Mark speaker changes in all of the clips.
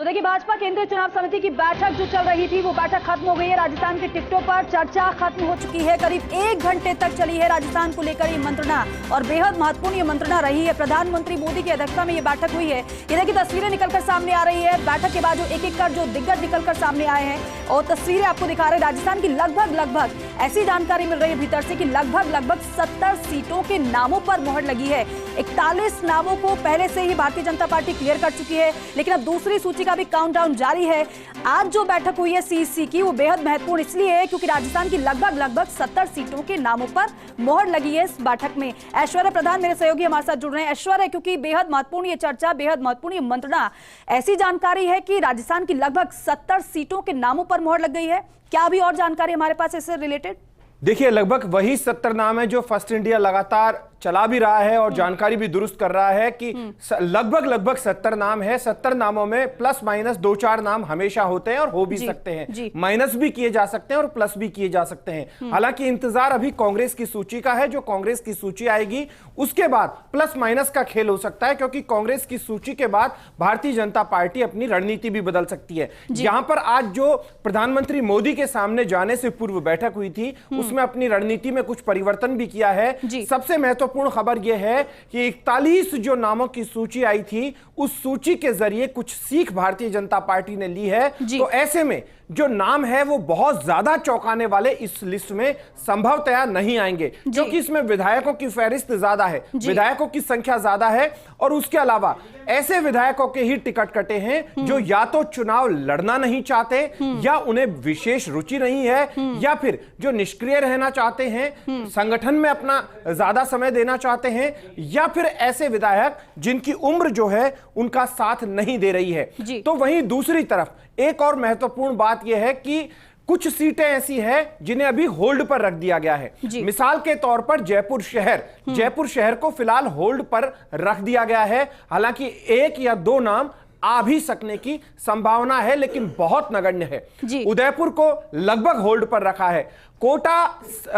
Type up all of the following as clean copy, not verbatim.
Speaker 1: देखिए, भाजपा केंद्रीय चुनाव समिति की बैठक जो चल रही थी वो बैठक खत्म हो गई है। राजस्थान के टिकटों पर चर्चा खत्म हो चुकी है। करीब 1 घंटे तक चली है राजस्थान को लेकर ये मंत्रणा और बेहद महत्वपूर्ण ये मंत्रणा रही है। प्रधानमंत्री मोदी की अध्यक्षता में ये बैठक हुई है। ये देखिए तस्वीरें निकलकर सामने आ रही है। बैठक के बाद जो एक एक कर जो दिग्गज निकलकर सामने आए हैं और तस्वीरें आपको दिखा रहे हैं। राजस्थान की लगभग ऐसी जानकारी मिल रही है भीतर से कि लगभग 70 सीटों के नामों पर मोहर लगी है। 41 नामों को पहले से ही भारतीय जनता पार्टी क्लियर कर चुकी है, लेकिन अब दूसरी सूची का भी काउंटडाउन जारी है। आज जो बैठक हुई है सीईसी की वो बेहद महत्वपूर्ण इसलिए है क्योंकि राजस्थान की लगभग 70 सीटों के नामों पर मोहर लगी है इस बैठक में। ऐश्वर्या प्रधान मेरे सहयोगी हमारे साथ जुड़ रहे हैं। ऐश्वर्या, क्योंकि बेहद महत्वपूर्ण ये चर्चा, बेहद महत्वपूर्ण ये मंत्रणा, ऐसी जानकारी है कि राजस्थान की लगभग 70 सीटों के नामों पर मोहर लग गई है। क्या अभी और जानकारी हमारे पास इससे रिलेटेड?
Speaker 2: देखिए, लगभग वही 70 नाम है जो फर्स्ट इंडिया लगातार चला भी रहा है और जानकारी भी दुरुस्त कर रहा है कि लगभग 70 नाम है। 70 नामों में प्लस माइनस 2-4 नाम हमेशा होते हैं और हो भी सकते हैं, माइनस भी किए जा सकते हैं और प्लस भी किए जा सकते हैं। हालांकि इंतजार अभी कांग्रेस की सूची का है। जो कांग्रेस की सूची आएगी उसके बाद प्लस माइनस का खेल हो सकता है, क्योंकि कांग्रेस की सूची के बाद भारतीय जनता पार्टी अपनी रणनीति भी बदल सकती है। यहां पर आज जो प्रधानमंत्री मोदी के सामने जाने से पूर्व बैठक हुई थी उसमें अपनी रणनीति में कुछ परिवर्तन भी किया है। सबसे महत्वपूर्ण खबर यह है कि 41 जो नामों की सूची आई थी उस सूची के जरिए कुछ सीख भारतीय जनता पार्टी ने ली है। तो ऐसे में जो नाम है वो बहुत ज्यादा चौंकाने वाले इस लिस्ट में संभवतया नहीं आएंगे, क्योंकि इसमें विधायकों की फहरिस्त ज्यादा है, विधायकों की संख्या ज्यादा है और उसके अलावा ऐसे विधायकों के ही टिकट कटे हैं जो या तो चुनाव लड़ना नहीं चाहते या उन्हें विशेष रुचि नहीं है, या फिर जो निष्क्रिय रहना चाहते हैं, संगठन में अपना ज्यादा समय देना चाहते हैं, या फिर ऐसे विधायक जिनकी उम्र जो है उनका साथ नहीं दे रही है। तो वहीं दूसरी तरफ एक और महत्वपूर्ण बात यह है कि कुछ सीटें ऐसी हैं जिन्हें अभी होल्ड पर रख दिया गया है। मिसाल के तौर पर जयपुर शहर को फिलहाल होल्ड पर रख दिया गया है। हालांकि 1 या 2 नाम आ भी सकने की संभावना है, लेकिन बहुत नगण्य है। उदयपुर को लगभग होल्ड पर रखा है। कोटा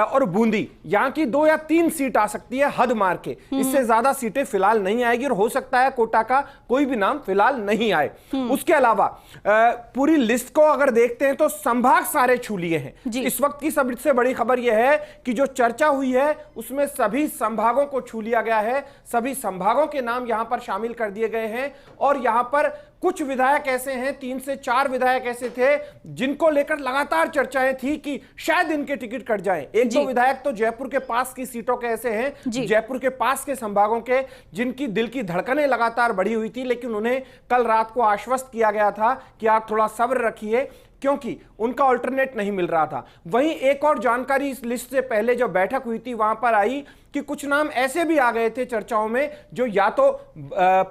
Speaker 2: और बूंदी यहां की 2 या 3 सीट आ सकती है हद मार के, इससे ज्यादा सीटें फिलहाल नहीं आएगी और हो सकता है कोटा का कोई भी नाम फिलहाल नहीं आए। उसके अलावा पूरी लिस्ट को अगर देखते हैं तो संभाग सारे छू लिए हैं। इस वक्त की सबसे बड़ी खबर यह है कि जो चर्चा हुई है उसमें सभी संभागों को छू लिया गया है। सभी संभागों के नाम यहां पर शामिल कर दिए गए हैं और यहां पर कुछ विधायक ऐसे हैं, 3 से 4 विधायक ऐसे थे जिनको लेकर लगातार चर्चाएं थी कि शायद इनके टिकट कट जाएं। 1-2 विधायक तो जयपुर के पास की सीटों के ऐसे हैं, जयपुर के पास के संभागों के, जिनकी दिल की धड़कनें लगातार बढ़ी हुई थी, लेकिन उन्हें कल रात को आश्वस्त किया गया था कि आप थोड़ा सब्र रखिए, क्योंकि उनका अल्टरनेट नहीं मिल रहा था। वहीं एक और जानकारी इस लिस्ट से पहले जो बैठक हुई थी वहां पर आई कि कुछ नाम ऐसे भी आ गए थे चर्चाओं में जो या तो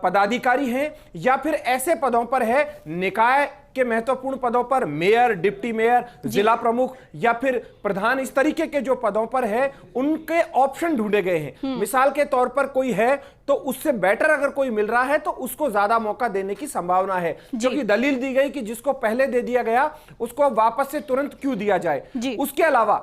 Speaker 2: पदाधिकारी हैं या फिर ऐसे पदों पर है, निकाय के महत्वपूर्ण पदों पर, मेयर, डिप्टी मेयर, जिला प्रमुख या फिर प्रधान, इस तरीके के जो पदों पर है उनके ऑप्शन ढूंढे गए हैं। मिसाल के तौर पर कोई है तो उससे बेटर अगर कोई मिल रहा है तो उसको ज्यादा मौका देने की संभावना है, क्योंकि दलील दी गई कि जिसको पहले दे दिया गया उसको वापस से तुरंत क्यों दिया जाए। उसके अलावा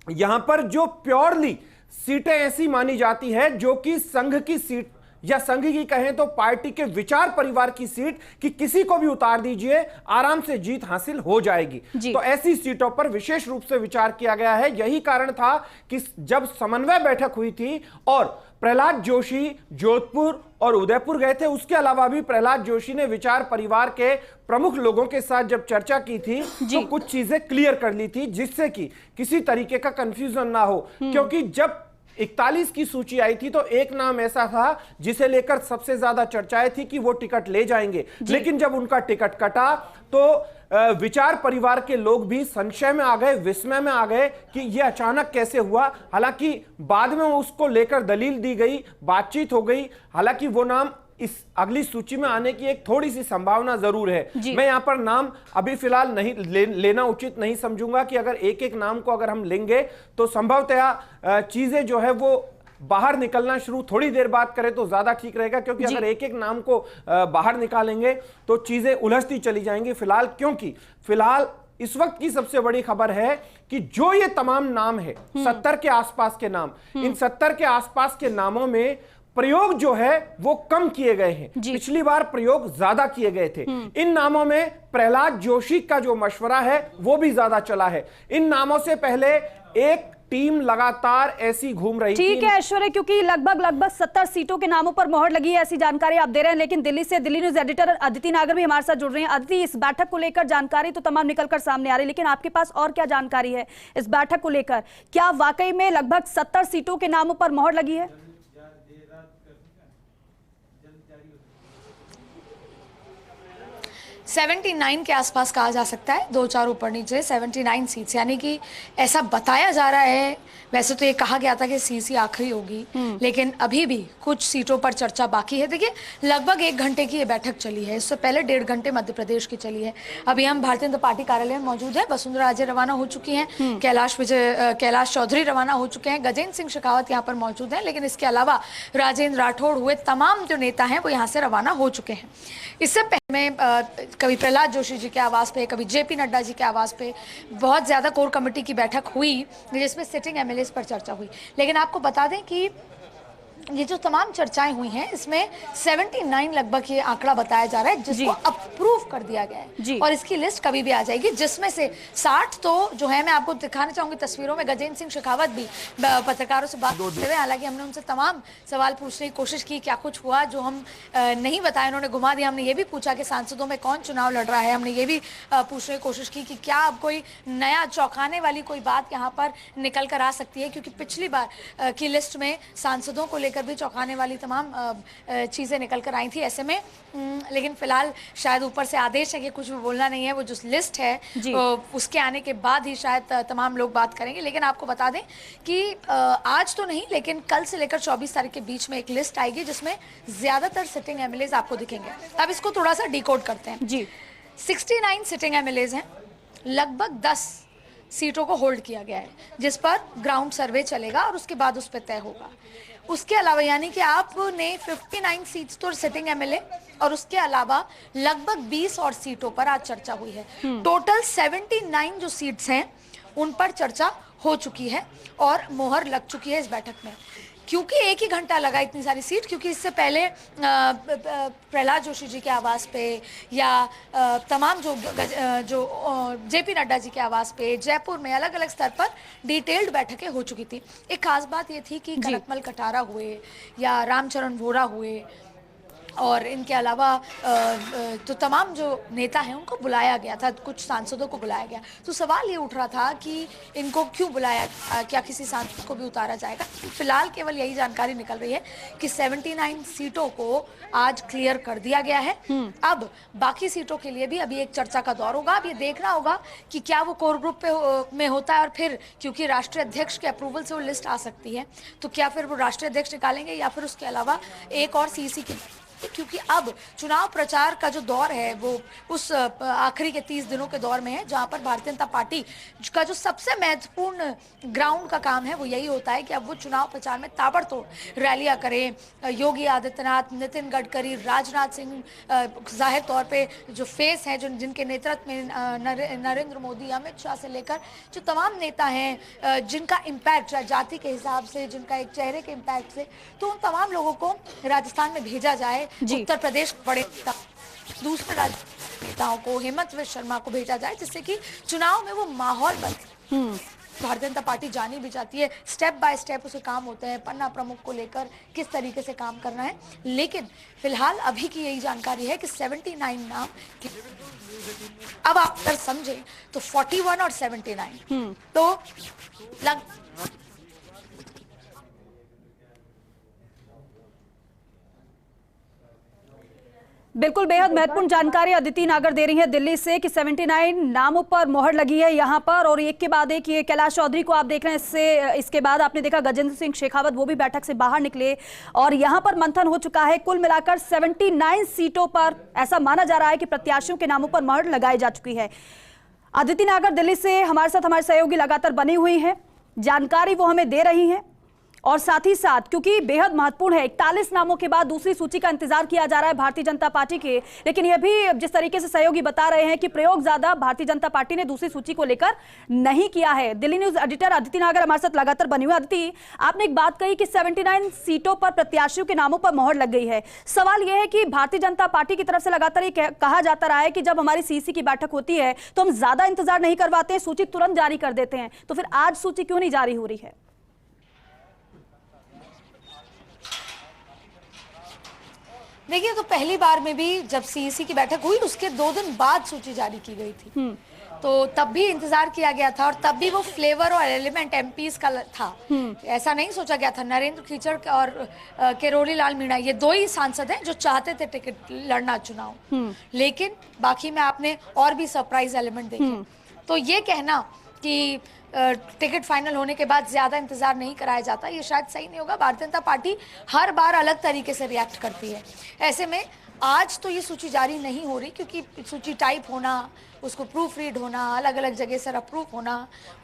Speaker 2: यहां पर जो प्योरली सीटें ऐसी मानी जाती है जो कि संघ की सीट या संघ की कहें तो पार्टी के विचार परिवार की सीट, कि किसी को भी उतार दीजिए आराम से जीत हासिल हो जाएगी। तो ऐसी सीटों पर विशेष रूप से विचार किया गया है। यही कारण था कि जब समन्वय बैठक हुई थी और प्रहलाद जोशी जोधपुर और उदयपुर गए थे, उसके अलावा भी प्रहलाद जोशी ने विचार परिवार के प्रमुख लोगों के साथ जब चर्चा की थी तो कुछ चीजें क्लियर कर ली थी, जिससे कि किसी तरीके का कंफ्यूजन ना हो। क्योंकि जब 41 की सूची आई थी तो एक नाम ऐसा था जिसे लेकर सबसे ज्यादा चर्चाएं थी कि वो टिकट ले जाएंगे, लेकिन जब उनका टिकट कटा तो विचार परिवार के लोग भी संशय में आ गए, विस्मय में आ गए कि यह अचानक कैसे हुआ। हालांकि बाद में उसको लेकर दलील दी गई, बातचीत हो गई। हालांकि वो नाम इस अगली सूची में आने की एक थोड़ी सी संभावना जरूर है। मैं यहां पर नाम अभी फिलहाल नहीं लेना उचित नहीं समझूंगा कि अगर एक एक नाम को अगर हम लेंगे तो संभवतया चीजें जो है वो बाहर निकलना शुरू थोड़ी देर बाद करें तो ज्यादा ठीक रहेगा, क्योंकि अगर एक एक नाम को बाहर निकालेंगे तो चीजें उलझती चली जाएंगी फिलहाल। क्योंकि फिलहाल इस वक्त की सबसे बड़ी खबर है कि जो ये तमाम नाम है 70 के आसपास के नाम, इन 70 के आसपास के नामों में प्रयोग जो है वो कम किए गए हैं। पिछली बार प्रयोग ज्यादा किए गए थे। इन नामों में प्रहलाद जोशी का जो मशवरा है वो भी ज्यादा चला है। इन नामों से पहले एक टीम लगातार ऐसी घूम रही थी।
Speaker 1: ठीक है ऐश्वर्या, क्योंकि लगभग 70 सीटों के नामों पर मोहर लगी है, ऐसी जानकारी आप दे रहे हैं। लेकिन दिल्ली से दिल्ली न्यूज एडिटर अदिति नागर भी हमारे साथ जुड़ रहे हैं। अदिति, इस बैठक को लेकर जानकारी तो तमाम निकलकर सामने आ रही है, लेकिन आपके पास और क्या जानकारी है इस बैठक को लेकर? क्या वाकई में लगभग 70 सीटों के नामों पर मोहर लगी है?
Speaker 3: 79 के आसपास कहा जा सकता है, 2-4 ऊपर नीचे 79 सीट्स, यानी कि ऐसा बताया जा रहा है। वैसे तो ये कहा गया था कि सीसी आखिरी होगी, लेकिन अभी भी कुछ सीटों पर चर्चा बाकी है। देखिए, लगभग 1 घंटे की ये बैठक चली है। इससे पहले 1.5 घंटे मध्य प्रदेश की चली है। अभी हम भारतीय जनता पार्टी कार्यालय में मौजूद है। वसुंधरा राजे रवाना हो चुकी हैं, कैलाश चौधरी रवाना हो चुके हैं, गजेंद्र सिंह शेखावत यहाँ पर मौजूद हैं, लेकिन इसके अलावा राजेंद्र राठौड़ हुए तमाम जो नेता हैं वो यहाँ से रवाना हो चुके हैं। इससे पहले में कभी प्रहलाद जोशी जी के आवास पे, कभी जेपी नड्डा जी के आवास पे बहुत ज़्यादा कोर कमेटी की बैठक हुई, जिसमें सिटिंग एमएलएस पर चर्चा हुई। लेकिन आपको बता दें कि ये जो तमाम चर्चाएं हुई हैं, इसमें 79 लगभग ये आंकड़ा बताया जा रहा है, जिसको अप्रूव कर दिया गया है। और इसकी लिस्ट कभी भी आ जाएगी, जिसमें से 60 तो जो है, मैं आपको दिखाना चाहूंगी तस्वीरों में। गजेंद्र सिंह शेखावत भी पत्रकारों से बात करते हुए, हालांकि हमने उनसे तमाम सवाल पूछने की कोशिश की, क्या कुछ हुआ जो हम नहीं बताया, उन्होंने घुमा दिया। हमने ये भी पूछा कि सांसदों में कौन चुनाव लड़ रहा है, हमने ये भी पूछने की कोशिश की कि क्या अब कोई नया चौंकाने वाली कोई बात यहाँ पर निकल कर आ सकती है, क्योंकि पिछली बार की लिस्ट में सांसदों को कर भी चौंकाने वाली तमाम चीजें निकल कर आई थी। ऐसे में लेकिन फिलहाल शायद ऊपर से आदेश है कि कुछ भी बोलना नहीं है। वो जो लिस्ट है उसके आने के बाद ही शायद तमाम लोग बात करेंगे। लेकिन आपको बता दें कि आज तो नहीं, लेकिन कल से लेकर 24 तारीख के बीच में एक लिस्ट आएगी, जिसमें ज्यादातर सिटिंग एमएलएज आपको दिखेंगे। अब इसको थोड़ा सा डिकोड करते हैं जी। 69 सिटिंग एमएलएज हैं, लगभग 10 सीटों को होल्ड किया गया है, जिस पर ग्राउंड सर्वे चलेगा और उसके बाद उस पर तय होगा। उसके अलावा यानी कि आपने 59 सीट्स तो सिटिंग एमएलए, और उसके अलावा लगभग 20 और सीटों पर आज चर्चा हुई है। टोटल 79 जो सीट्स हैं उन पर चर्चा हो चुकी है और मोहर लग चुकी है इस बैठक में। क्योंकि 1 ही घंटा लगा इतनी सारी सीट, क्योंकि इससे पहले प्रहलाद जोशी जी के आवास पे या तमाम जो जेपी नड्डा जी के आवास पे जयपुर में अलग अलग स्तर पर डिटेल्ड बैठकें हो चुकी थी। एक खास बात ये थी कि कनकमल कटारा हुए या रामचरण वोरा हुए, और इनके अलावा तो तमाम जो नेता हैं उनको बुलाया गया था, कुछ सांसदों को बुलाया गया। तो सवाल ये उठ रहा था कि इनको क्यों बुलाया, क्या किसी सांसद को भी उतारा जाएगा? फिलहाल केवल यही जानकारी निकल रही है कि 79 सीटों को आज क्लियर कर दिया गया है। अब बाकी सीटों के लिए भी अभी एक चर्चा का दौर होगा। अब ये देखना होगा कि क्या वो कोर ग्रुप में होता है, और फिर क्योंकि राष्ट्रीय अध्यक्ष के अप्रूवल से वो लिस्ट आ सकती है, तो क्या फिर वो राष्ट्रीय अध्यक्ष निकालेंगे या फिर उसके अलावा एक और सीसी की, क्योंकि अब चुनाव प्रचार का जो दौर है वो उस आखिरी के 30 दिनों के दौर में है, जहां पर भारतीय जनता पार्टी का जो सबसे महत्वपूर्ण ग्राउंड का काम है वो यही होता है कि अब वो चुनाव प्रचार में ताबड़तोड़ रैलियां करें। योगी आदित्यनाथ, नितिन गडकरी, राजनाथ सिंह, जाहिर तौर पे जो फेस है, जो जिनके नेतृत्व में नरेंद्र मोदी, अमित शाह से लेकर जो तमाम नेता हैं जिनका इम्पैक्ट जाति के हिसाब से, जिनका एक चेहरे के इम्पैक्ट से, तो उन तमाम लोगों को राजस्थान में भेजा जाए। उत्तर प्रदेश बड़े दूसरे राज्य नेताओं को, हेमंत विश्व शर्मा को भेजा जाए, जिससे कि चुनाव में वो माहौल बने। भारतीय जनता पार्टी जानी भी जाती है, स्टेप बाय स्टेप उसे काम होते हैं, पन्ना प्रमुख को लेकर किस तरीके से काम करना है। लेकिन फिलहाल अभी की यही जानकारी है कि 79 नाम, अब आप अगर समझे तो 41 और 79 तो
Speaker 1: बिल्कुल बेहद महत्वपूर्ण जानकारी अदिति नागर दे रही है दिल्ली से कि 79 नामों पर मोहर लगी है यहां पर, और एक के बाद एक ये कैलाश चौधरी को आप देख रहे हैं। इसके बाद आपने देखा गजेंद्र सिंह शेखावत, वो भी बैठक से बाहर निकले और यहां पर मंथन हो चुका है। कुल मिलाकर 79 सीटों पर ऐसा माना जा रहा है कि प्रत्याशियों के नामों पर मोहर लगाई जा चुकी है। अदिति नागर दिल्ली से हमारे साथ हमारे सहयोगी लगातार बनी हुई हैं, जानकारी वो हमें दे रही हैं। और साथ ही साथ क्योंकि बेहद महत्वपूर्ण है, 41 नामों के बाद दूसरी सूची का इंतजार किया जा रहा है भारतीय जनता पार्टी के, लेकिन यह भी जिस तरीके से सहयोगी बता रहे हैं कि प्रयोग ज्यादा भारतीय जनता पार्टी ने दूसरी सूची को लेकर नहीं किया है। दिल्ली न्यूज एडिटर अदिति नागर हमारे साथ लगातार बनी हुई। अदिति, आपने एक बात कही कि 79 सीटों पर प्रत्याशियों के नामों पर मोहर लग गई है। सवाल यह है कि भारतीय जनता पार्टी की तरफ से लगातार ये कहा जाता रहा है कि जब हमारी सीसी की बैठक होती है तो हम ज्यादा इंतजार नहीं करवाते हैं, सूची तुरंत जारी कर देते हैं, तो फिर आज सूची क्यों नहीं जारी हो रही है?
Speaker 3: देखिए, तो पहली बार में भी जब सीईसी की बैठक हुई उसके 2 दिन बाद सूची जारी की गई थी, तो तब भी इंतजार किया गया था और तब भी वो फ्लेवर और एलिमेंट एमपीज का था। ऐसा नहीं सोचा गया था। नरेंद्र खीचड़ और किरोड़ी लाल मीणा ये 2 ही सांसद हैं जो चाहते थे टिकट लड़ना चुनाव, लेकिन बाकी में आपने और भी सरप्राइज एलिमेंट देखे। तो ये कहना कि टिकट फाइनल होने के बाद ज्यादा इंतजार नहीं कराया जाता, ये शायद सही नहीं होगा। भारतीय जनता पार्टी हर बार अलग तरीके से रिएक्ट करती है। ऐसे में आज तो ये सूची जारी नहीं हो रही क्योंकि सूची टाइप होना, उसको प्रूफ रीड होना, अलग अलग जगह से अप्रूव होना,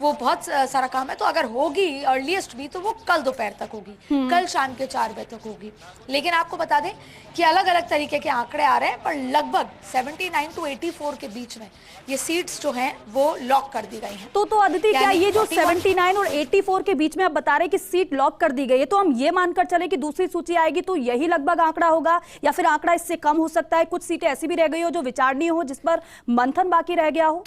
Speaker 3: वो बहुत सारा काम है। तो अगर होगी अर्लीस्ट भी तो वो कल दोपहर तक होगी, कल शाम के 4 बजे तक होगी। लेकिन आपको बता दें कि अलग अलग तरीके के आंकड़े आ रहे हैं, पर लगभग 79 to 84 के बीच में ये सीट्स जो हैं वो लॉक कर दी गई हैं।
Speaker 1: तो अदिति, क्या ये जो 79 और 84 के बीच में आप बता रहे हैं कि सीट लॉक कर दी गई है, तो हम ये मानकर चले कि दूसरी सूची आएगी तो यही लगभग आंकड़ा होगा, या फिर आंकड़ा इससे कम हो सकता है? कुछ सीटें ऐसी भी रह गई हो जो विचारणीय हो, जिस पर मंथन बाकी रह गया हो?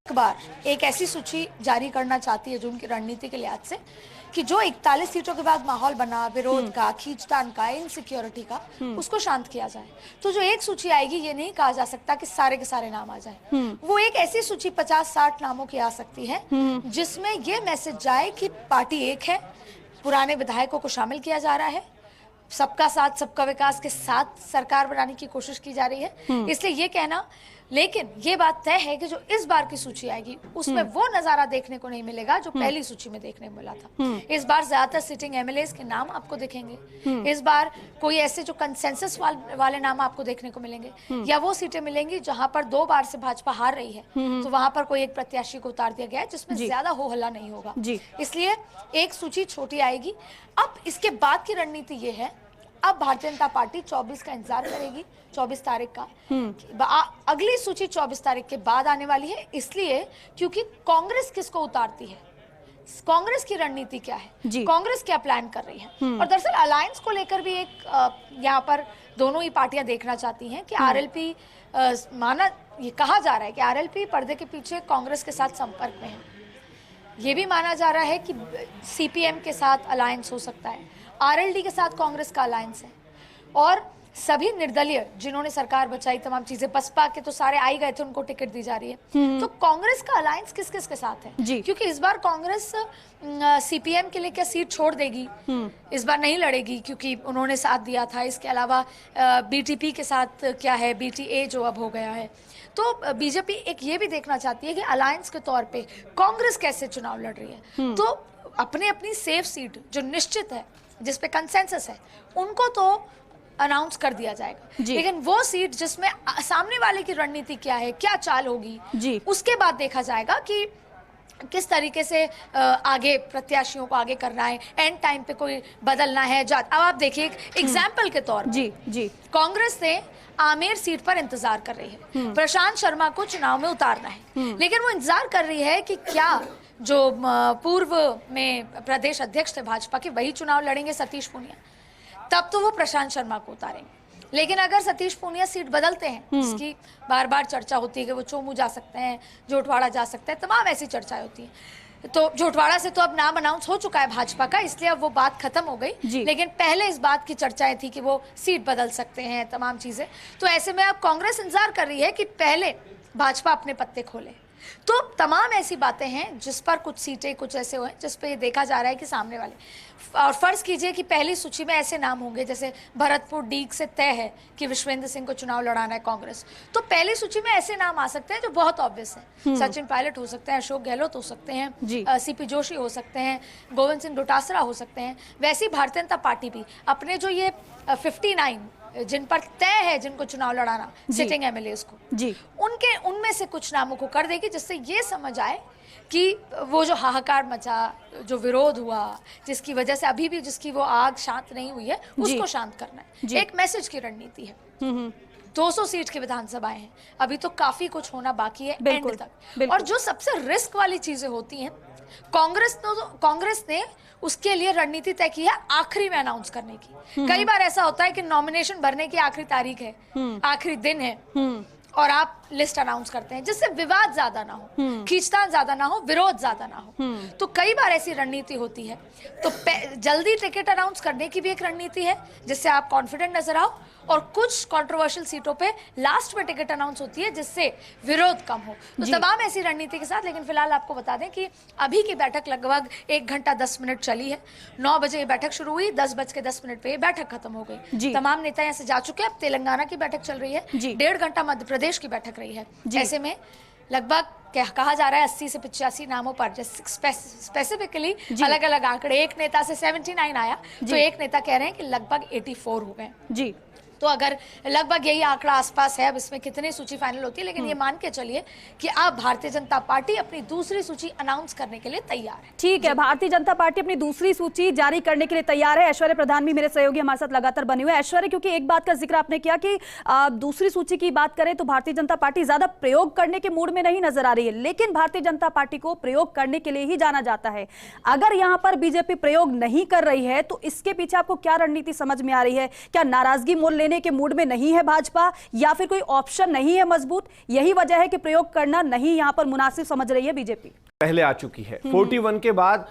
Speaker 3: एक बार एक ऐसी सूची जारी करना चाहती है जो उनकी रणनीति के लिहाज से कि जो 41 सीटों के बाद माहौल बना विरोध का, खींचतान का, इनसिक्योरिटी का, उसको शांत किया जाए। तो जो एक सूची आएगी ये नहीं कहा जा सकता कि सारे के सारे नाम आ जाए। वो एक ऐसी सूची 50-60 नामों की आ सकती है जिसमें ये मैसेज जाए कि पार्टी एक है, पुराने विधायकों को शामिल किया जा रहा है, सबका साथ सबका विकास के साथ सरकार बनाने की कोशिश की जा रही है। इसलिए ये कहना, लेकिन ये बात तय है कि जो इस बार की सूची आएगी उसमें वो नजारा देखने को नहीं मिलेगा जो पहली सूची में देखने को मिला था। इस बार ज्यादातर सिटिंग एमएलएस के नाम आपको दिखेंगे। इस बार कोई ऐसे जो कंसेंसस वाले नाम आपको देखने को मिलेंगे, या वो सीटें मिलेंगी जहां पर 2 बार से भाजपा हार रही है, तो वहां पर कोई एक प्रत्याशी को उतार दिया गया है जिसमें ज्यादा हो हल्ला नहीं होगा। इसलिए एक सूची छोटी आएगी। अब इसके बाद की रणनीति ये है, अब भारतीय जनता पार्टी 24 का इंतजार करेगी, 24 तारीख का। अगली सूची 24 तारीख के बाद आने वाली है, इसलिए क्योंकि कांग्रेस किसको उतारती है, कांग्रेस की रणनीति क्या है, कांग्रेस क्या प्लान कर रही है। और दरअसल अलायंस को लेकर भी एक यहाँ पर दोनों ही पार्टियां देखना चाहती हैं कि आरएलपी ये कहा जा रहा है कि आरएलपी पर्दे के पीछे कांग्रेस के साथ संपर्क में है। ये भी माना जा रहा है कि सीपीएम के साथ अलायंस हो सकता है, आरएलडी के साथ कांग्रेस का अलायंस है, और सभी निर्दलीय जिन्होंने सरकार बचाई, तमाम चीजें, बसपा के तो सारे आ ही गए थे, उनको टिकट दी जा रही है। तो कांग्रेस का अलायंस किस किस के साथ है? क्योंकि इस बार कांग्रेस सीपीएम के लिए क्या सीट छोड़ देगी, इस बार नहीं लड़ेगी क्योंकि उन्होंने साथ दिया था। इसके अलावा बीटीपी के साथ क्या है, बीटीए जो अब हो गया है। तो बीजेपी एक ये भी देखना चाहती है कि अलायंस के तौर पे कांग्रेस कैसे चुनाव लड़ रही है। तो अपनी अपनी सेफ सीट जो निश्चित है, जिस पे कंसेंसस है, उनको तो अनाउंस कर दिया जाएगा। लेकिन वो सीट जिसमें सामने वाले की रणनीति क्या है, क्या चाल होगी, उसके बाद देखा जाएगा कि किस तरीके से आगे प्रत्याशियों को आगे करना है, एंड टाइम पे कोई बदलना है। अब आप देखिए एग्जाम्पल के तौर पर कांग्रेस ने आमेर सीट पर इंतजार कर रही है, प्रशांत शर्मा को चुनाव में उतारना है, लेकिन वो इंतजार कर रही है कि क्या जो पूर्व में प्रदेश अध्यक्ष थे भाजपा के, वही चुनाव लड़ेंगे सतीश पूनिया, तब तो वो प्रशांत शर्मा को उतारेंगे। लेकिन अगर सतीश पूनिया सीट बदलते हैं, जिसकी बार बार चर्चा होती है कि वो चोमू जा सकते हैं, जोटवाड़ा जा सकते हैं, तमाम ऐसी चर्चाएं होती हैं। तो जोटवाड़ा से तो अब नाम अनाउंस हो चुका है भाजपा का, इसलिए अब वो बात खत्म हो गई। लेकिन पहले इस बात की चर्चाएं थी कि वो सीट बदल सकते हैं, तमाम चीजें। तो ऐसे में अब कांग्रेस इंतजार कर रही है कि पहले भाजपा अपने पत्ते खोले। तो तमाम ऐसी बातें हैं जिस पर कुछ सीटें कुछ ऐसे हुए जिस पे ये देखा जा रहा है कि सामने वाले, और फर्ज कीजिए कि पहली सूची में ऐसे नाम होंगे जैसे भरतपुर डीग से तय है कि विश्वेंद्र सिंह को चुनाव लड़ाना है कांग्रेस, तो पहली सूची में ऐसे नाम आ सकते हैं जो बहुत ऑब्वियस है। सचिन पायलट हो सकते हैं, अशोक गहलोत हो सकते हैं, सीपी जोशी हो सकते हैं, गोविंद सिंह डोटासरा हो सकते हैं। वैसी भारतीय जनता पार्टी भी अपने जो ये 59 जिन पर तय है जिनको चुनाव लड़ाना, सिटिंग एमएलएस को
Speaker 1: जी,
Speaker 3: उनमें से कुछ नामों को कर देगी, जिससे ये समझ आए कि वो जो हाहाकार मचा, जो विरोध हुआ, जिसकी वजह से अभी भी जिसकी वो आग शांत नहीं हुई है, उसको शांत करना है। एक मैसेज की रणनीति है। 200 सीट की विधानसभाएं हैं, अभी तो काफी कुछ होना बाकी है एंड तक। और जो सबसे रिस्क वाली चीजें होती हैं, कांग्रेस ने उसके लिए रणनीति तय की है आखिरी में अनाउंस करने की। कई बार ऐसा होता है कि नॉमिनेशन भरने की आखिरी तारीख है, आखिरी दिन है, और आप लिस्ट अनाउंस करते हैं, जिससे विवाद ज्यादा ना हो, खींचतान ज्यादा ना हो, विरोध ज्यादा ना हो। तो कई बार ऐसी रणनीति होती है। तो जल्दी टिकट अनाउंस करने की भी एक रणनीति है, जिससे आप कॉन्फिडेंट नजर आओ, और कुछ कंट्रोवर्शियल सीटों पे लास्ट में टिकट अनाउंस होती है, जिससे विरोध कम हो। तो तमाम ऐसी रणनीति के साथ, लेकिन फिलहाल आपको बता दें कि अभी की बैठक लगभग 1 घंटा 10 मिनट चली है। 9 बजे ये बैठक शुरू हुई, 10:10 पे ये बैठक खत्म हो गई। तमाम नेता यहाँ से जा चुके हैं। अब तेलंगाना की बैठक चल रही है, 1.5 घंटा मध्य प्रदेश की बैठक रही है। ऐसे में लगभग कहा जा रहा है 80 से 85 नामों पर, स्पेसिफिकली अलग अलग आंकड़े। एक नेता से 79 आया, तो एक नेता कह रहे हैं कि लगभग 84 हो गए जी। तो अगर लगभग यही आंकड़ा आसपास है, अब इसमें कितनी सूची फाइनल होती है, लेकिन ये मान के चलिए कि अब भारतीय जनता पार्टी अपनी दूसरी सूची अनाउंस करने के लिए तैयार है।
Speaker 1: ठीक है, भारतीय जनता पार्टी अपनी दूसरी सूची जारी करने के लिए तैयार है। ऐश्वर्य प्रधान भी मेरे सहयोगी हमारे साथ लगातार बने हुए हैं। ऐश्वर्य, क्योंकि एक बात का जिक्र आपने किया कि दूसरी सूची की बात करें तो भारतीय जनता पार्टी ज्यादा प्रयोग करने के मूड में नहीं नजर आ रही है, लेकिन भारतीय जनता पार्टी को प्रयोग करने के लिए ही जाना जाता है। अगर यहां पर बीजेपी प्रयोग नहीं कर रही है तो इसके पीछे आपको क्या रणनीति समझ में आ रही है? क्या नाराजगी मोल लेने के मूड में नहीं है भाजपा, या फिर कोई ऑप्शन नहीं है मजबूत? यही वजह है कि प्रयोग करना नहीं यहां पर मुनासिब समझ रही है बीजेपी।
Speaker 2: पहले आ चुकी है 41 के बाद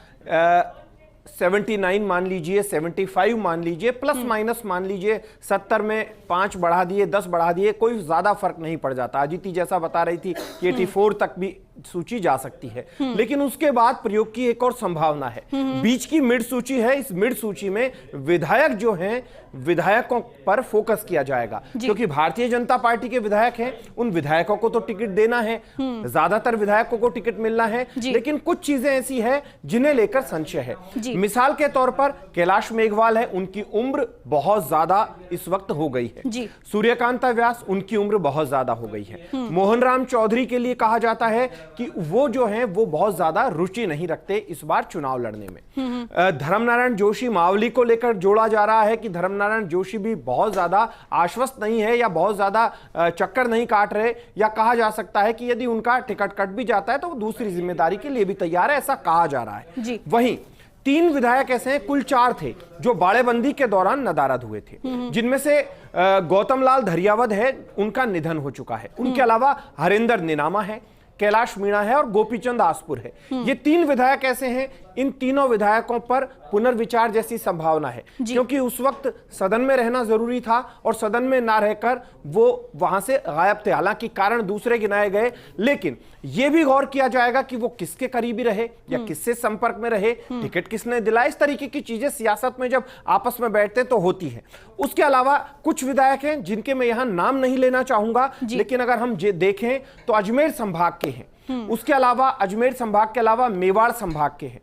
Speaker 2: 79 मान लीजिए, 75 मान लीजिए, प्लस माइनस मान लीजिए, 70 में 5 बढ़ा दिए, 10 बढ़ा दिए, कोई ज्यादा फर्क नहीं पड़ जाता। अदिति जैसा बता रही थी कि 84 तक भी सूची जा सकती है, लेकिन उसके बाद प्रयोग की एक और संभावना है। बीच की मिड सूची है, इस मिड सूची में विधायक जो हैं, विधायकों पर फोकस किया जाएगा, क्योंकि भारतीय जनता पार्टी के विधायक हैं, उन विधायकों को तो टिकट देना है, ज्यादातर विधायकों को टिकट मिलना है, लेकिन कुछ चीजें ऐसी है जिन्हें लेकर संशय है। मिसाल के तौर पर कैलाश मेघवाल है, उनकी उम्र बहुत ज्यादा इस वक्त हो गई है। सूर्यकांता व्यास, उनकी उम्र बहुत ज्यादा हो गई है। मोहन राम चौधरी के लिए कहा जाता है कि वो जो हैं वो बहुत ज्यादा रुचि नहीं रखते इस बार चुनाव लड़ने में। धर्मनारायण जोशी मावली को लेकर जोड़ा जा रहा है कि धर्मनारायण जोशी भी बहुत ज्यादा आश्वस्त नहीं है, या बहुत ज्यादा चक्कर नहीं काट रहे, या कहा जा सकता है कि यदि उनका टिकट कट भी जाता है तो वो दूसरी जिम्मेदारी के लिए भी तैयार है, ऐसा कहा जा रहा है। वहीं 3 विधायक ऐसे हैं, कुल 4 थे जो बाड़ेबंदी के दौरान नदारद हुए थे, जिनमें से गौतम लाल धरियावत है, उनका निधन हो चुका है। उनके अलावा हरिंदर निनामा है, कैलाश मीणा है और गोपीचंद आसपुर है। ये 3 विधायक ऐसे हैं, इन तीनों विधायकों पर पुनर्विचार जैसी संभावना है, क्योंकि उस वक्त सदन में रहना जरूरी था और सदन में ना रहकर वो वहां से गायब थे। हालांकि कारण दूसरे गिनाए गए, लेकिन यह भी गौर किया जाएगा कि वो किसके करीबी रहे या किससे संपर्क में रहे, टिकट किसने दिलाया। इस तरीके की चीजें सियासत में जब आपस में बैठते तो होती है। उसके अलावा कुछ विधायक हैं जिनके मैं यहां नाम नहीं लेना चाहूंगा, लेकिन अगर हम देखें तो अजमेर संभाग के हैं, उसके अलावा अजमेर संभाग के अलावा मेवाड़ संभाग के हैं,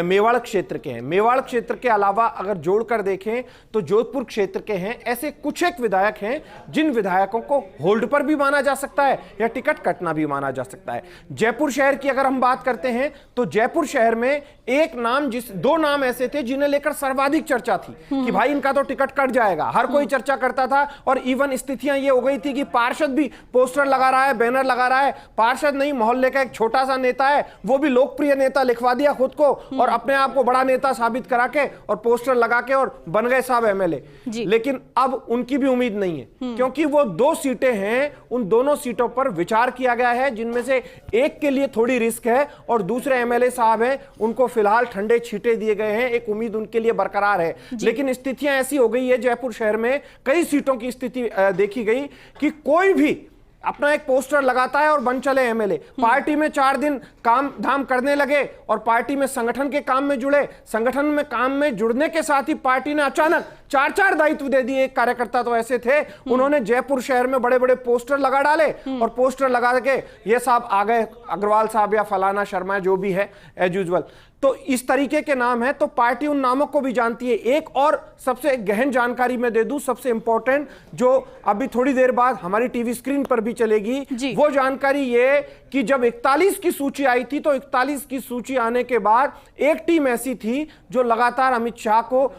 Speaker 2: मेवाड़ क्षेत्र के हैं। मेवाड़ क्षेत्र के अलावा अगर जोड़कर देखें तो जोधपुर क्षेत्र के हैं। ऐसे कुछ एक विधायक हैं जिन विधायकों को होल्ड पर भी माना जा सकता है या टिकट कटना भी माना जा सकता है। जयपुर शहर की अगर हम बात करते हैं तो जयपुर शहर में एक नाम, 2 नाम ऐसे थे जिन्हें लेकर सर्वाधिक चर्चा थी कि भाई इनका तो टिकट कट जाएगा, हर कोई चर्चा करता था। और इवन स्थितियां ये हो गई थी कि पार्षद भी पोस्टर लगा रहा है, बैनर लगा रहा है, पार्षद नहीं मोहल्ले का एक छोटा सा नेता है, वो भी लोकप्रिय नेता लिखवा दिया खुद को और अपने आप को बड़ा नेता साबित करा के और पोस्टर लगा के और बन गए साहब एमएलए। लेकिन अब उनकी भी उम्मीद नहीं है, क्योंकि वो 2 सीटें हैं, उन दोनों सीटों पर विचार किया गया है, जिनमें से एक के लिए थोड़ी रिस्क है और दूसरे एमएलए साहब हैं उनको फिलहाल ठंडे छींटे दिए गए हैं, एक उम्मीद उनके लिए बरकरार है। लेकिन स्थितियां ऐसी हो गई है, जयपुर शहर में कई सीटों की स्थिति देखी गई कि कोई भी अपना एक पोस्टर लगाता है और बन चले एमएलए। पार्टी में 4 दिन काम धाम करने लगे और पार्टी में संगठन के काम में जुड़े। संगठन में काम में जुड़ने के साथ ही पार्टी ने अचानक 4 दायित्व दे दिए। एक कार्यकर्ता तो ऐसे थे, उन्होंने जयपुर शहर में बड़े बड़े पोस्टर लगा डाले और पोस्टर लगा के ये साहब आ गए, अग्रवाल साहब या फलाना शर्मा जो भी है एज यूजुअल। तो इस तरीके के नाम है, तो पार्टी उन नामों को भी जानती है। एक और सबसे गहन जानकारी मैं दे दूं, सबसे इंपॉर्टेंट, जो अभी थोड़ी देर बाद हमारी टीवी स्क्रीन पर भी चलेगी, वो जानकारी ये कि जब 41 की सूची आई थी, तो 41 की सूची आने के बाद एक टीम ऐसी थी जो लगातार अमित शाह को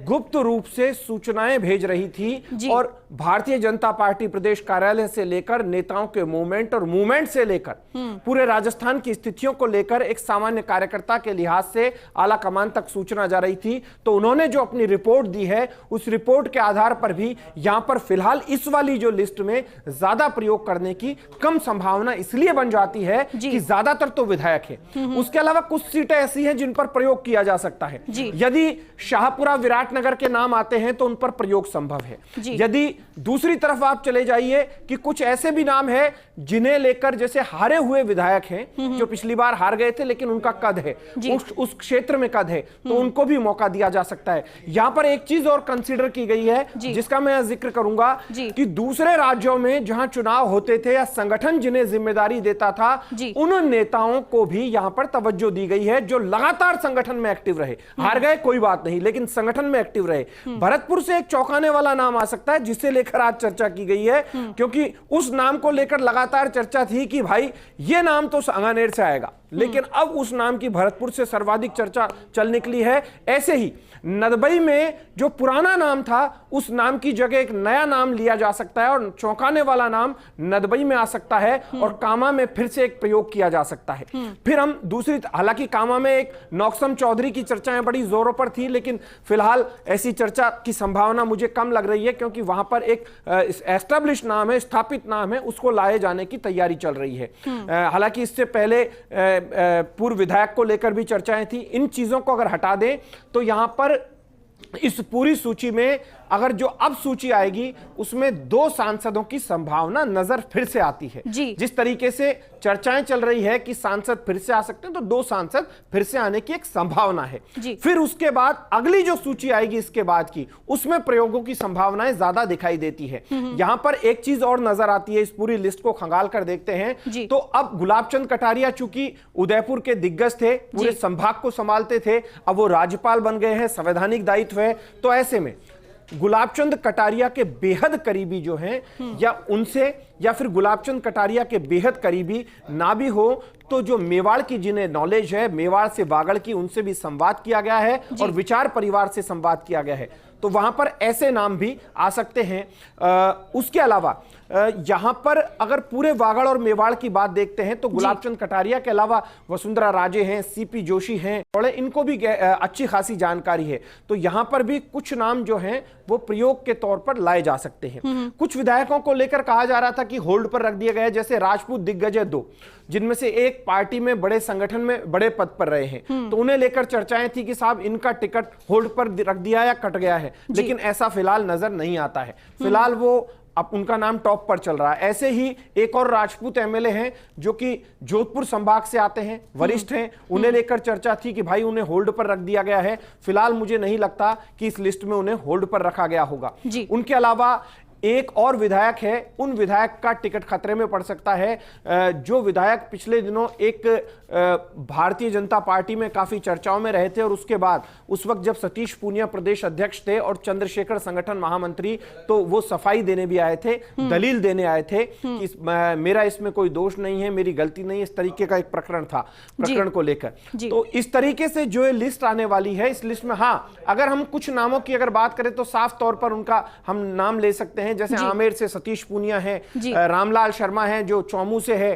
Speaker 2: गुप्त रूप से सूचनाएं भेज रही थी और भारतीय जनता पार्टी प्रदेश कार्यालय से लेकर नेताओं के मूवमेंट और मूवमेंट से लेकर पूरे राजस्थान की स्थितियों को लेकर एक सामान्य कार्यकर्ता के लिहाज से आला कमान तक सूचना जा रही थी। तो उन्होंने जो अपनी रिपोर्ट दी है, उस रिपोर्ट के आधार पर भी यहां पर फिलहाल इस वाली जो लिस्ट में ज्यादा प्रयोग करने की कम संभावना इसलिए बन जाती है कि ज्यादातर तो विधायक है। उसके अलावा कुछ सीटें ऐसी हैं जिन पर प्रयोग किया जा सकता है। यदि शाहपुरा विराटनगर के नाम आते हैं तो उन पर प्रयोग संभव है। यदि दूसरी तरफ आप चले जाइए कि कुछ ऐसे भी नाम है जिन्हें लेकर, जैसे हारे हुए विधायक हैं जो पिछली बार हार गए थे लेकिन उनका कद है, उस क्षेत्र में कद है, तो उनको भी मौका दिया जा सकता है। यहां पर एक चीज और कंसीडर की गई है जिसका मैं जिक्र करूंगा कि दूसरे राज्यों में जहां चुनाव होते थे या संगठन जिन्हें जिम्मेदारी देता था, उन नेताओं को भी यहां पर तवज्जो दी गई है जो लगातार संगठन में एक्टिव रहे। हार गए कोई बात नहीं, लेकिन संगठन में एक्टिव रहे। भरतपुर से एक चौंकाने वाला नाम आ सकता है जिससे लेकर आज चर्चा की गई है, क्योंकि उस नाम को लेकर लगातार चर्चा थी कि भाई ये नाम तो सांगानेर से आएगा, लेकिन अब उस नाम की भरतपुर से सर्वाधिक चर्चा चल निकली है। ऐसे ही नदबई में जो पुराना नाम था, उस नाम की जगह एक नया नाम लिया जा सकता है और चौंकाने वाला नाम नदबई में आ सकता है और कामा में फिर से एक प्रयोग किया जा सकता है। फिर हम दूसरी, हालांकि कामा में एक नौक्सम चौधरी की चर्चाएं बड़ी जोरों पर थी, लेकिन फिलहाल ऐसी चर्चा की संभावना मुझे कम लग रही है, क्योंकि वहां पर एक एस्टैब्लिश नाम है, स्थापित नाम है, उसको लाए जाने की तैयारी चल रही है। हालांकि इससे पहले पूर्व विधायक को लेकर भी चर्चाएं थी। इन चीजों को अगर हटा दें तो यहां पर इस पूरी सूची में अगर जो अब सूची आएगी उसमें 2 सांसदों की संभावना नजर फिर से आती है। जिस तरीके से चर्चाएं चल रही है कि सांसद फिर से आ सकते हैं, तो 2 सांसद फिर से आने की एक संभावना है। फिर उसके बाद अगली जो सूची आएगी इसके बाद की, उसमें प्रयोगों की संभावनाएं ज्यादा दिखाई देती है। यहां पर एक चीज और नजर आती है, इस पूरी लिस्ट को खंगाल कर देखते हैं तो अब गुलाबचंद कटारिया चूंकि उदयपुर के दिग्गज थे, पूरे संभाग को संभालते थे, अब वो राज्यपाल बन गए हैं, संवैधानिक दायित्व है, तो ऐसे में गुलाबचंद कटारिया के बेहद करीबी जो हैं, या उनसे या फिर गुलाबचंद कटारिया के बेहद करीबी ना भी हो, तो जो मेवाड़ की जिन्हें नॉलेज है, मेवाड़ से बागड़ की, उनसे भी संवाद किया गया है और विचार परिवार से संवाद किया गया है, तो वहां पर ऐसे नाम भी आ सकते हैं। उसके अलावा यहां पर अगर पूरे वागड़ और मेवाड़ की बात देखते हैं तो गुलाबचंद कटारिया के अलावा वसुंधरा राजे हैं, सीपी जोशी हैं, थोड़े इनको भी अच्छी खासी जानकारी है, तो यहां पर भी कुछ नाम जो हैं वो प्रयोग के तौर पर लाए जा सकते हैं। कुछ विधायकों को लेकर कहा जा रहा था कि होल्ड पर रख दिया गया है, जैसे राजपूत दिग्गज है 2, जिनमें से एक पार्टी में बड़े संगठन में बड़े पद पर रहे हैं, तो उन्हें लेकर चर्चाएं थी कि साहब इनका टिकट होल्ड पर रख दिया या कट गया है, लेकिन ऐसा फिलहाल नजर नहीं आता है। फिलहाल वो अब उनका नाम टॉप पर चल रहा है। ऐसे ही एक और राजपूत एमएलए हैं जो कि जोधपुर संभाग से आते हैं, वरिष्ठ हैं, उन्हें लेकर चर्चा थी कि भाई उन्हें होल्ड पर रख दिया गया है। फिलहाल मुझे नहीं लगता कि इस लिस्ट में उन्हें होल्ड पर रखा गया होगा। उनके अलावा एक और विधायक है, उन विधायक का टिकट खतरे में पड़ सकता है, जो विधायक पिछले दिनों एक भारतीय जनता पार्टी में काफी चर्चाओं में रहे थे और उसके बाद उस वक्त जब सतीश पूनिया प्रदेश अध्यक्ष थे और चंद्रशेखर संगठन महामंत्री, तो वो सफाई देने भी आए थे, दलील देने आए थे कि मेरा इसमें कोई दोष नहीं है, मेरी गलती नहीं है, इस तरीके का एक प्रकरण था, प्रकरण को लेकर। तो इस तरीके से जो लिस्ट आने वाली है, इस लिस्ट में हाँ अगर हम कुछ नामों की अगर बात करें तो साफ तौर पर उनका हम नाम ले सकते हैं, जैसे आमेर से सतीश पूनिया है, रामलाल शर्मा है जो चौमू से है,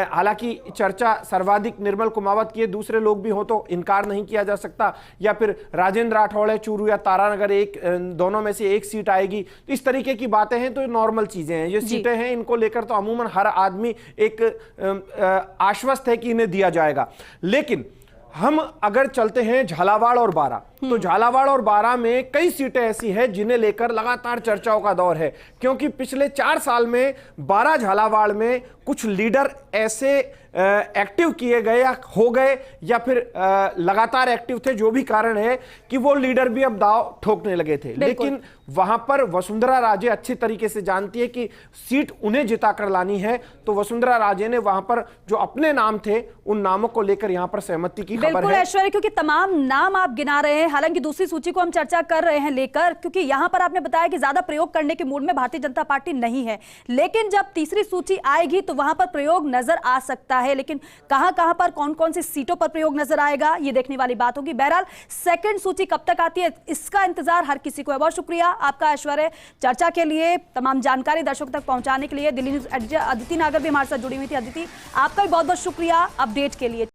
Speaker 2: हालांकि चर्चा सर्वाधिक निर्मल कुमावत की है, दूसरे लोग भी हो तो इनकार नहीं किया जा सकता, या फिर राजेंद्र राठौड़ है चूरू या तारानगर, एक दोनों में से एक सीट आएगी। तो इस तरीके की बातें हैं, तो नॉर्मल चीजें हैं, ये सीटें हैं, इनको लेकर तो अमूमन हर आदमी एक आश्वस्त है कि इन्हें दिया जाएगा। लेकिन हम अगर चलते हैं झालावाड़ और बारां, तो झालावाड़ और बारां में कई सीटें ऐसी हैं जिन्हें लेकर लगातार चर्चाओं का दौर है, क्योंकि पिछले 4 साल में बारां झालावाड़ में कुछ लीडर ऐसे एक्टिव किए गए या हो गए या फिर लगातार एक्टिव थे, जो भी कारण है कि वो लीडर भी अब दांव ठोकने लगे थे। लेकिन वहां पर वसुंधरा राजे अच्छी तरीके से जानती है कि सीट उन्हें जिताकर लानी है, तो वसुंधरा राजे ने वहां पर जो अपने नाम थे उन नामों को लेकर यहां पर सहमति की खबर
Speaker 1: बिल्कुल
Speaker 2: है।
Speaker 1: ऐश्वर्या, क्योंकि तमाम नाम आप गिना रहे हैं, हालांकि दूसरी सूची को हम चर्चा कर रहे हैं लेकर, क्योंकि यहां पर आपने बताया कि ज्यादा प्रयोग करने के मूड में भारतीय जनता पार्टी नहीं है, लेकिन जब तीसरी सूची आएगी तो वहां पर प्रयोग नजर आ सकता है। लेकिन कहां पर कौन कौन सी सीटों पर प्रयोग नजर आएगा, ये देखने वाली बात होगी। बहरहाल सेकंड सूची कब तक आती है, इसका इंतजार हर किसी को है। बहुत शुक्रिया आपका ऐश्वर्या, चर्चा के लिए, तमाम जानकारी दर्शकों तक पहुंचाने के लिए। दिल्ली न्यूज एडिटर अदिति नागर भी हमारे साथ जुड़ी हुई थी। अदिति, आपका भी बहुत बहुत शुक्रिया अपडेट के लिए।